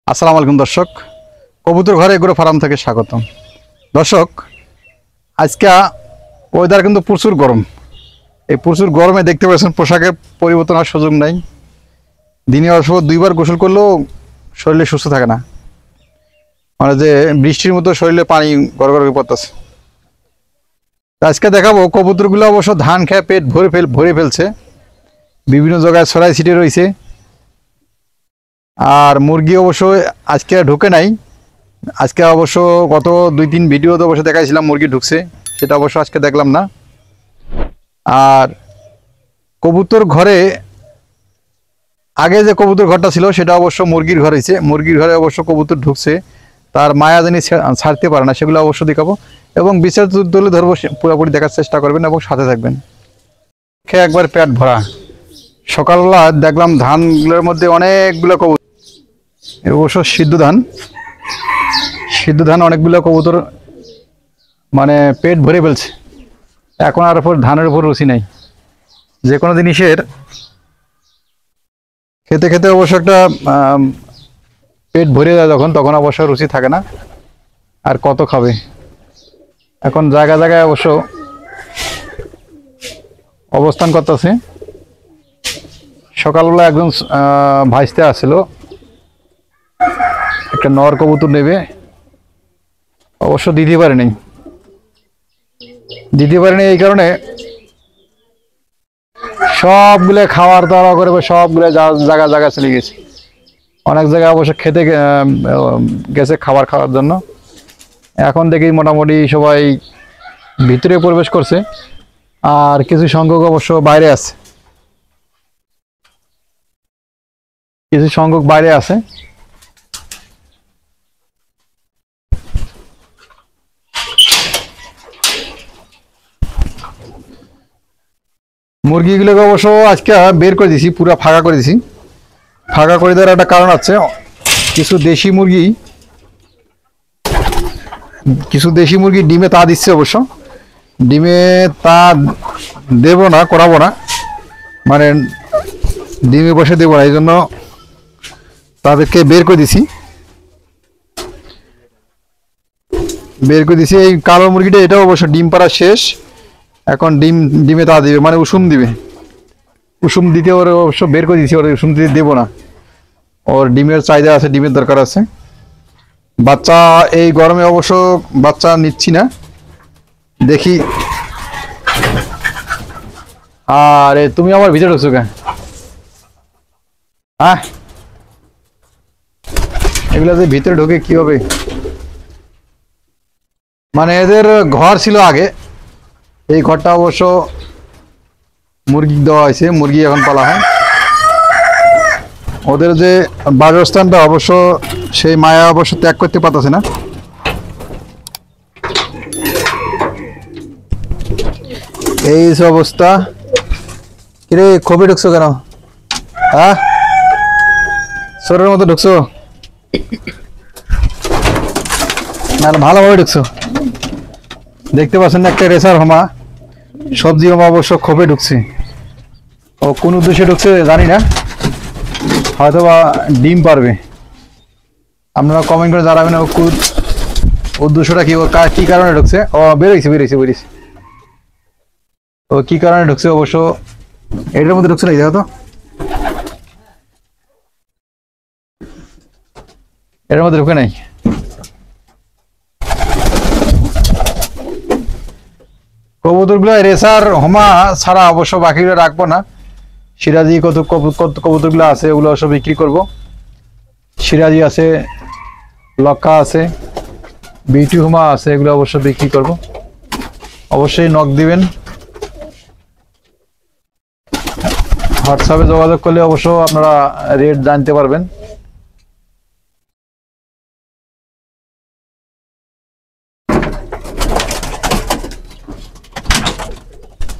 আসসালামু আলাইকুম দর্শক, কবুতর ঘরে এগুলো ফার্ম থেকে স্বাগতম। দর্শক, আজকে ওয়েদার কিন্তু প্রচুর গরম। এই প্রচুর গরমে দেখতে পাচ্ছেন পোশাকে পরিবর্তন হওয়ার সুযোগ নাই। দিনে অবশ্য দুইবার গোসল করলেও শরীরে সুস্থ থাকে না, মানে যে বৃষ্টির মতো শরীরে পানি গড়গড় পড়তেছে। আজকে দেখাবো কবুতরগুলো অবশ্য ধান খেয়ে পেট ভরে ফেলছে, বিভিন্ন জায়গায় ছড়াই ছিটে রয়েছে। আর মুরগি অবশ্য আজকে ঢুকে নাই। আজকে অবশ্য গত 2-3 ভিডিওতে অবশ্য দেখাইছিলাম মুরগি ঢুকছে, সেটা অবশ্য আজকে দেখলাম না। আর কবুতর ঘরে আগে যে কবুতর ঘরটা ছিল সেটা অবশ্য মুরগির ঘর হয়েছে। মুরগির ঘরে অবশ্য কবুতর ঢুকছে, তার মায়া জানি ছাড়তে পারে না, সেগুলো অবশ্য দেখাবো এবং বিচার তুলে ধরবো। পুরোপুরি দেখার চেষ্টা করবেন এবং সাথে থাকবেন। খেয়ে একবার পেট ভরা। সকালবেলা দেখলাম ধানগুলোর মধ্যে অনেকগুলো কবুতর, অবশ্য সিদ্ধ ধান অনেকগুলো কবুতর মানে পেট ভরে ফেলছে। এখন আর উপর ধানের উপর রুচি নাই। যে কোনো জিনিসের খেতে খেতে অবশ্য একটা পেট ভরে যায় তখন অবশ্য রুচি থাকে না, আর কত খাবে। এখন জায়গায় জায়গায় অবশ্য অবস্থান করতেছে। সকালবেলা একজন ভাইস্তে আসছিল, একটা নর কবুতর নেবে, অবশ্য দিতে পারেনি। এই কারণে সবগুলো খাওয়ার দাওয়া করে সবগুলো জায়গা চলে গেছে। অনেক জায়গায় অবশ্য খেতে গেছে খাবার খাওয়ার জন্য। এখন দেখি মোটামুটি সবাই ভিতরে প্রবেশ করছে, আর কিছু সংখ্যক অবশ্য বাইরে আছে, মুরগিগুলোকে অবশ্য আজকে বের করে দিছি, পুরো ফাঁকা করে দিছি। ফাঁকা করে দেওয়ার একটা কারণ আছে, কিছু দেশি মুরগি ডিমে তা দিচ্ছে। অবশ্য ডিমে তা করাবো না, মানে ডিমে বসে দেবো না, এই জন্য তাদেরকে বের করে দিছি। এই কালো মুরগিটা, এটা অবশ্য ডিম পাড়া শেষ। এখন ডিমে তা দিবে, মানে উষুম দিবে। উষুম দিতে ওর অবশ্য বের করে দিছি, ওর উষুম দিতে দেবো না। ওর ডিমের চাহিদা আছে, ডিমের দরকার আছে। বাচ্চা এই গরমে অবশ্য বাচ্চা নিচ্ছি না, দেখি। আর তুমি আমার ভিতরে ঢুকছো কেন? হ্যাঁ, এগুলা যে ভিতরে ঢুকে কি হবে? মানে এদের ঘর ছিল আগে, এই ঘরটা অবশ্য মুরগি দেওয়া হয়েছে, মুরগি এখন পালা হয়। ওদের যে বাসস্থানটা অবশ্য সেই মায়া অবশ্য ত্যাগ করতে পারতেছে না। এই অবস্থা। কিরে, খবি ঢুকছো কেন? হ্যাঁ, শরীরের মতো ঢুকছো না? ভালোভাবে ঢুকছো। দেখতে পাচ্ছেন না, একটা রেসার হোমা, সবজি হোমা অবশ্য খোপে ঢুকছে। ও কোন উদ্দেশ্যে ঢুকছে জানি না, হয়তো বা ডিম পারবে। আপনারা কমেন্ট করে জানাবেন উদ্দেশ্যটা কি, কি কারণে ঢুকছে। ও বেরিয়েছে। ও কি কারণে ঢুকছে অবশ্য এটার মধ্যে ঢুকছে না, দেখো তো, এটার মধ্যে ঢুকে নাই। কবুতরগুলো রেসার হোমা ছাড়া অবশ্য বাকিগুলো রাখবো না। সিরাজি কত কবুতরগুলো আছে, ওগুলো সব বিক্রি করব। সিরাজি আছে, লক্ষা আছে, বিউটি হোমা আছে, এগুলো অবশ্য বিক্রি করব। অবশ্যই নক দিবেন, হোয়াটসঅ্যাপে যোগাযোগ করলে অবশ্য আপনারা রেট জানতে পারবেন।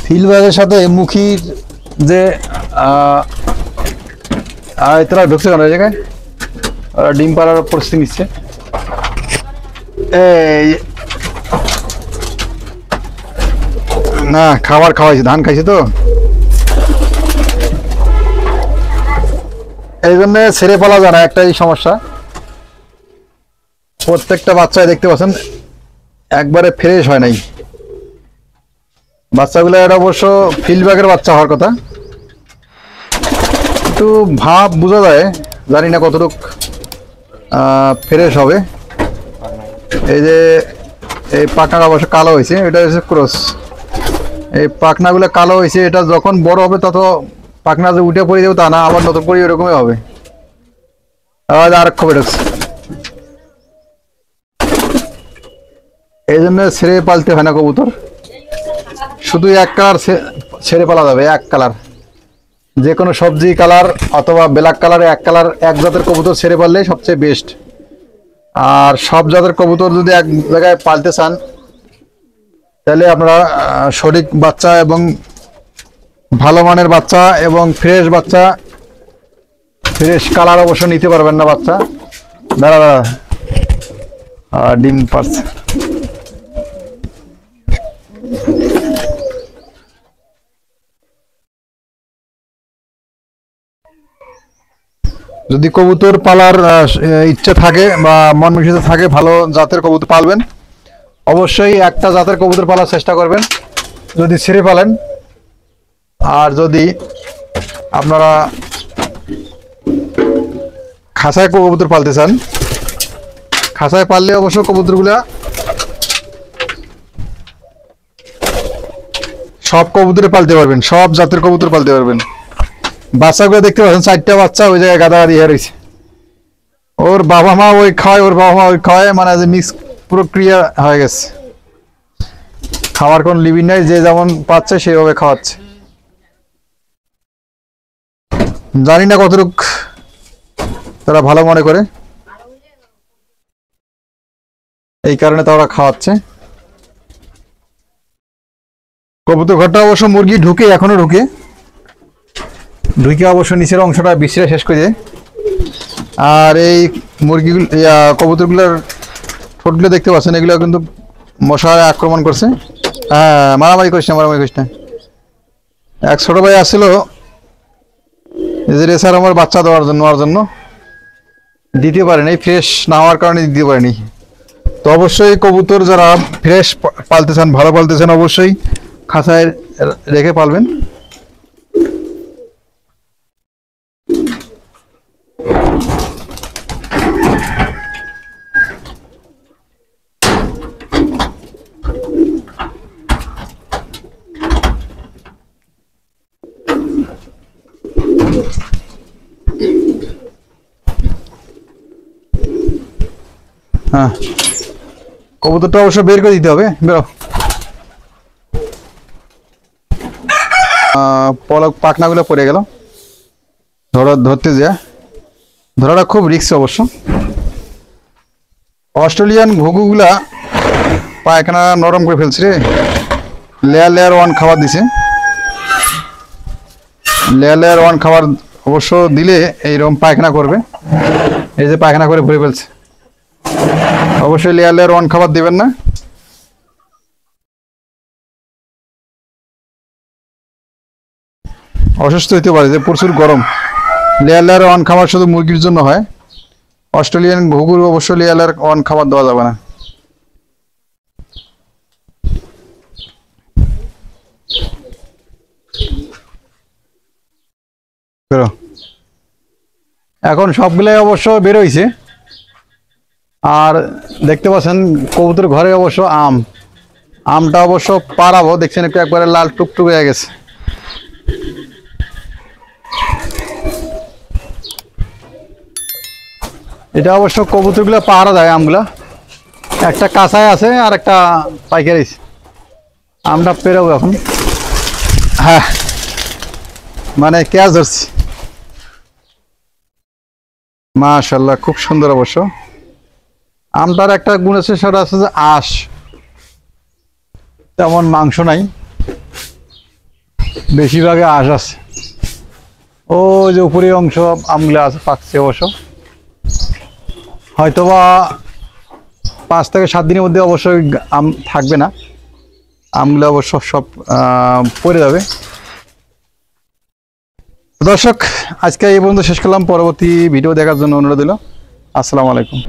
ফিল্ডবাজের সাথে মুখির যে তারা ঢুকছে কেন এই জায়গায়? ডিম পাড়ার পরিস্থিতি নিচ্ছে। এই না, খাবার খাওয়াইছে, ধান খাইছে তো, এই জন্য ছেড়ে পালা যায় না, একটাই সমস্যা। প্রত্যেকটা বাচ্চায় দেখতে পাচ্ছেন একবারে ফ্রেশ হয় নাই। বাচ্চাগুলো এটা অবশ্য ফিল্ডব্যাগের বাচ্চা হওয়ার কথা, একটু ভাব বোঝা যায়, জানি না কতটুক ফ্রেশ হবে। এই যে এই পাখনা অবশ্য কালো হয়েছে, এটা হচ্ছে ক্রস। এই পাখনাগুলো কালো হয়েছে, এটা যখন বড় হবে তত পাখনা যে উঠে পড়ে যাবে তা না, আবার নতুন করে এরকমই হবে। আবার আর খবর ঢুকছে, এই জন্য ছেড়ে পালতে হয় না কবুতর, শুধু এক কালার ছেড়ে পালা যাবে, এক কালার, যে কোনো সবজি কালার অথবা ব্ল্যাক কালার, এক কালার এক জাতের কবুতর ছেড়ে পারলেই সবচেয়ে বেস্ট। আর সব জাতের কবুতর যদি এক জায়গায় পালতে চান তাহলে আপনারা সঠিক বাচ্চা এবং ভালো মানের বাচ্চা এবং ফ্রেশ বাচ্চা, ফ্রেশ কালার অবশ্য নিতে পারবেন না বাচ্চা। দাঁড়া দাঁড়া, ডিম পারছে। যদি কবুতর পালার ইচ্ছা থাকে বা মন মানসিকতা থাকে ভালো জাতের কবুতর পালবেন, অবশ্যই একটা জাতের কবুতর পালার চেষ্টা করবেন যদি ছেড়ে পালেন। আর যদি আপনারা খাঁচায় কবুতর পালতে চান, খাঁচায় পাললে অবশ্য কবুতরগুলা সব কবুতরে পালতে পারবেন, সব জাতের কবুতর পালতে পারবেন। বাচ্চাগুলো দেখতে পাচ্ছেন, 4টা বাচ্চা ওই জায়গায় গাদাগাদি হয়ে রয়েছে। ওর বাবা মা ওই খায়, ওর বাবা মা ওই খায়, মানে মিক্স প্রক্রিয়া হয়ে গেছে। খাওয়ার কোন লিমিট নাই, যে যেমন পাচ্ছে সেইভাবে খাওয়াচ্ছে। জানি না কতটুক তারা ভালো মনে করে, এই কারণে তারা খাওয়াচ্ছে। কবুতর ঘরটা অবশ্য মুরগি ঢুকে, এখনো ঢুকে অবশ্য নিচের অংশটা বিশ্রে শেষ করে দেয়। আর এই মুরগিগুলো কবুতরগুলোর ঠোঁটগুলো দেখতে পাচ্ছেন, এগুলো কিন্তু মশায় আক্রমণ করছে। হ্যাঁ, মারামারি করিস না, মারামারি করিস না। এক ছোট ভাই আসছিল যে রেসার আমার বাচ্চা দেওয়ার জন্য দিতে পারেনি, ফ্রেশ না হওয়ার কারণে দিতে পারেনি। তো অবশ্যই কবুতর যারা ফ্রেশ পালতে চান, ভালো পালতে চান, অবশ্যই খাঁচায় রেখে পালবেন। হ্যাঁ, কবুতরটা অবশ্য বের করে দিতে হবে, বেরো। পলক পাখনাগুলো পড়ে গেল, ধরতে যা, ধরাটা খুব রিস্ক অবশ্য। অস্ট্রেলিয়ান ঘুঘুগুলা পায়খানা নরম করে ফেলছে রে, লেয়ার 1 খাবার দিছে। লেয়ার 1 খাবার অবশ্য দিলে এইরকম পায়খানা করবে, এই যে পায়খানা করে ভরে ফেলছে। অবশ্যই লেয়ার 1 খাবার দিবেন না। অসুস্থ হতে পারে, যে প্রচুর গরম। লেয়ার 1 খাবার শুধু মুরগির জন্য হয়, অস্ট্রেলিয়ান ঘুঘুর অবশ্য লেয়ার 1 খাবার দেওয়া যাবে না। এখন সবগুলাই অবশ্য বের হয়েছে। আর দেখতে পাচ্ছেন কবুতর ঘরে অবশ্য আমটা অবশ্য পাড়াবো, দেখছেন একটু একবারে লাল টুকটুক হয়ে গেছে। এটা অবশ্য কবুতরগুলো পাহারা দেয় আমগুলা, একটা কাঁচায় আছে আর একটা পাইকারি। আমটা পেরোবো এখন। হ্যাঁ, মানে ক্যাচ ধরছি। মাশাআল্লাহ, খুব সুন্দর। অবশ্য আমটার একটা গুণ আছে, সেটা আছে যে আঁশ, তেমন মাংস নাই, বেশিরভাগে আঁশ আছে। ও যে উপরের অংশ আমগুলো আছে পাকছে, অবশ্য হয়তোবা 5 থেকে 7 দিনের মধ্যে অবশ্যই আম থাকবে না, আমগুলো অবশ্য সব পড়ে যাবে। দর্শক, আজকে এই পর্যন্ত শেষ করলাম। পরবর্তী ভিডিও দেখার জন্য অনুরোধ দিল। আসসালামু আলাইকুম।